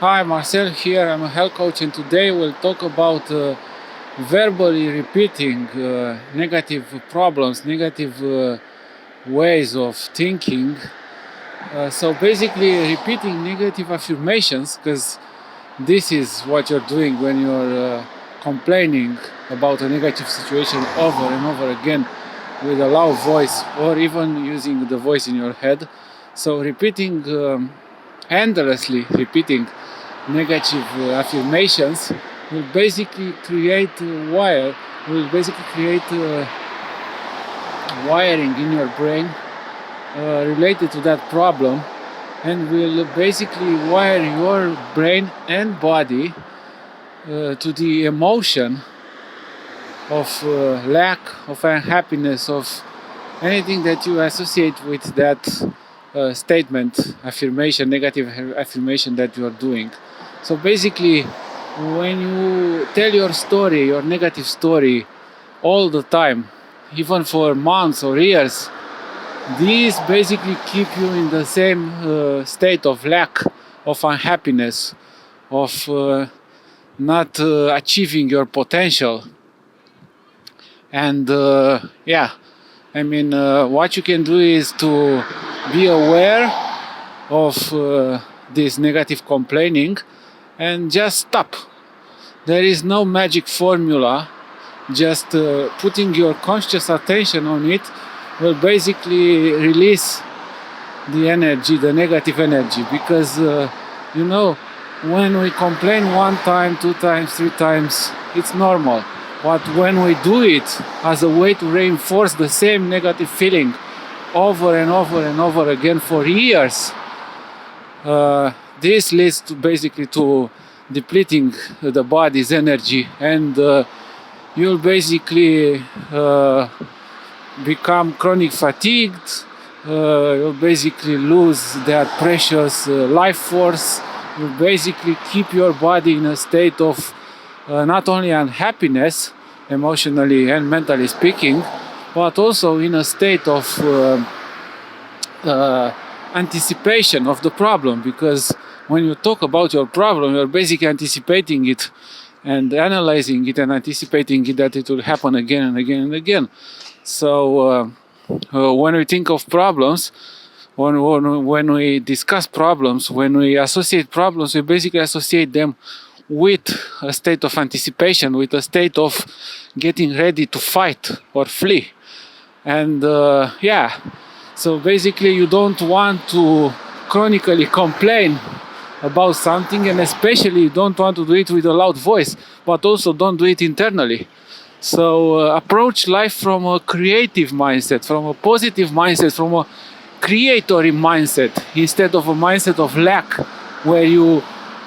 Hi, Marcel here. I'm a health coach, and today we'll talk about verbally repeating negative problems, negative ways of thinking. So basically, repeating negative affirmations, because this is what you're doing when you're complaining about a negative situation over and over again with a loud voice, or even using the voice in your head. So repeating endlessly repeating negative affirmations will basically create wiring in your brain related to that problem, and will basically wire your brain and body to the emotion of lack, of unhappiness, of anything that you associate with that statement, affirmation, negative affirmation that you are doing. So basically, when you tell your story, your negative story, all the time, even for months or years, these basically keep you in the same state of lack, of unhappiness, of not achieving your potential. And what you can do is to be aware of this negative complaining and just stop. There is no magic formula. Just putting your conscious attention on it will basically release the energy, the negative energy, because when we complain one time, two times, three times, it's normal. But when we do it as a way to reinforce the same negative feeling over and over and over again for years, this leads to basically to depleting the body's energy, and you'll basically become chronic fatigued. You'll basically lose that precious life force. You basically keep your body in a state of not only unhappiness, emotionally and mentally speaking, but also in a state of anticipation of the problem. Because when you talk about your problem, you're basically anticipating it and analyzing it and anticipating it, that it will happen again and again and again. So when we think of problems, when we discuss problems, when we associate problems, we basically associate them with a state of anticipation, with a state of getting ready to fight or flee. And so basically you don't want to chronically complain about something, and especially you don't want to do it with a loud voice, but also don't do it internally. So approach life from a creative mindset, from a positive mindset, from a creatory mindset, instead of a mindset of lack, where you,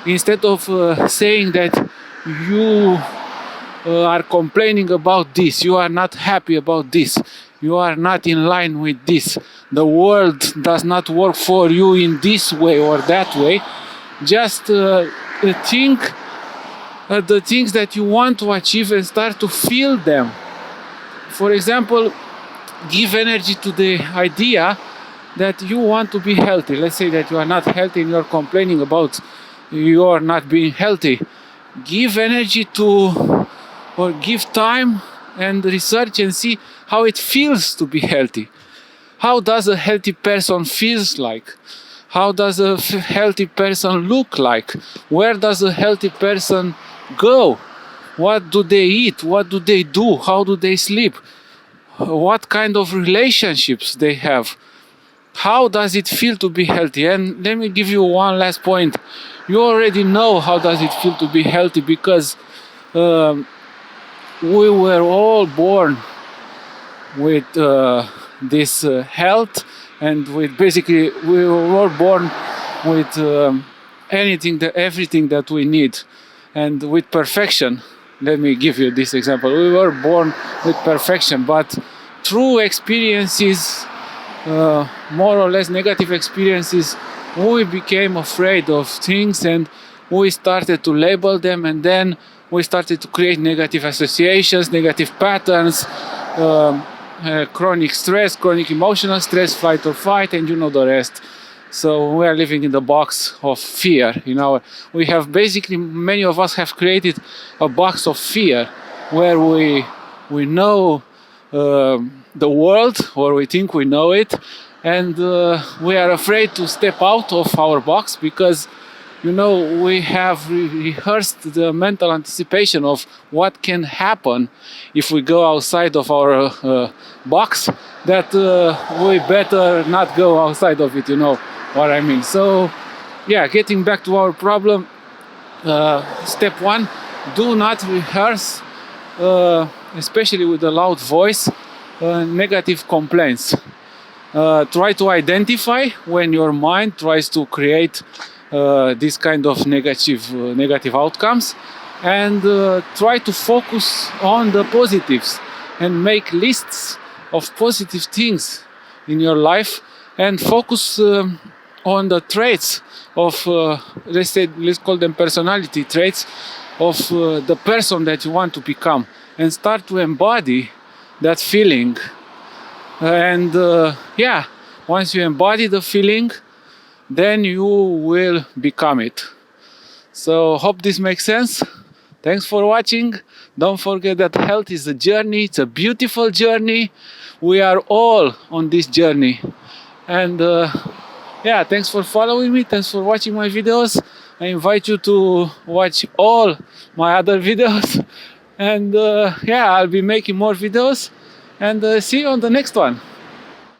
instead of saying that you are complaining about this, you are not happy about this, you are not in line with this, the world does not work for you in this way or that way, just think the things that you want to achieve and start to feel them. For example, give energy to the idea that you want to be healthy. Let's say that you are not healthy and you're complaining about you're not being healthy. Give energy to, or give time and research and see how it feels to be healthy. How does a healthy person feels like? How does a healthy person look like? Where does a healthy person go? What do they eat? What do they do? How do they sleep? What kind of relationships they have? How does it feel to be healthy? And let me give you one last point. You already know how does it feel to be healthy, because we were all born with this health, and with basically we were all born with everything that we need, and with perfection. Let me give you this example. We were born with perfection, but through experiences, more or less negative experiences, we became afraid of things, and we started to label them, and then we started to create negative associations, negative patterns, chronic stress, chronic emotional stress, flight or fight, and you know the rest. So we are living in the box of fear. We have basically, many of us have created a box of fear where we know the world, or we think we know it, and we are afraid to step out of our box because we have rehearsed the mental anticipation of what can happen if we go outside of our box, that we better not go outside of it, what I mean. So, yeah, getting back to our problem, step one, do not rehearse, especially with a loud voice, negative complaints. Try to identify when your mind tries to create this kind of negative outcomes, and try to focus on the positives and make lists of positive things in your life, and focus on the traits of let's call them personality traits of the person that you want to become, and start to embody that feeling. And yeah, once you embody the feeling, then you will become it. So hope this makes sense. Thanks for watching. Don't forget that health is a journey. It's a beautiful journey. We are all on this journey. And yeah, thanks for following me. Thanks for watching my videos. I invite you to watch all my other videos. And yeah, I'll be making more videos. And see you on the next one.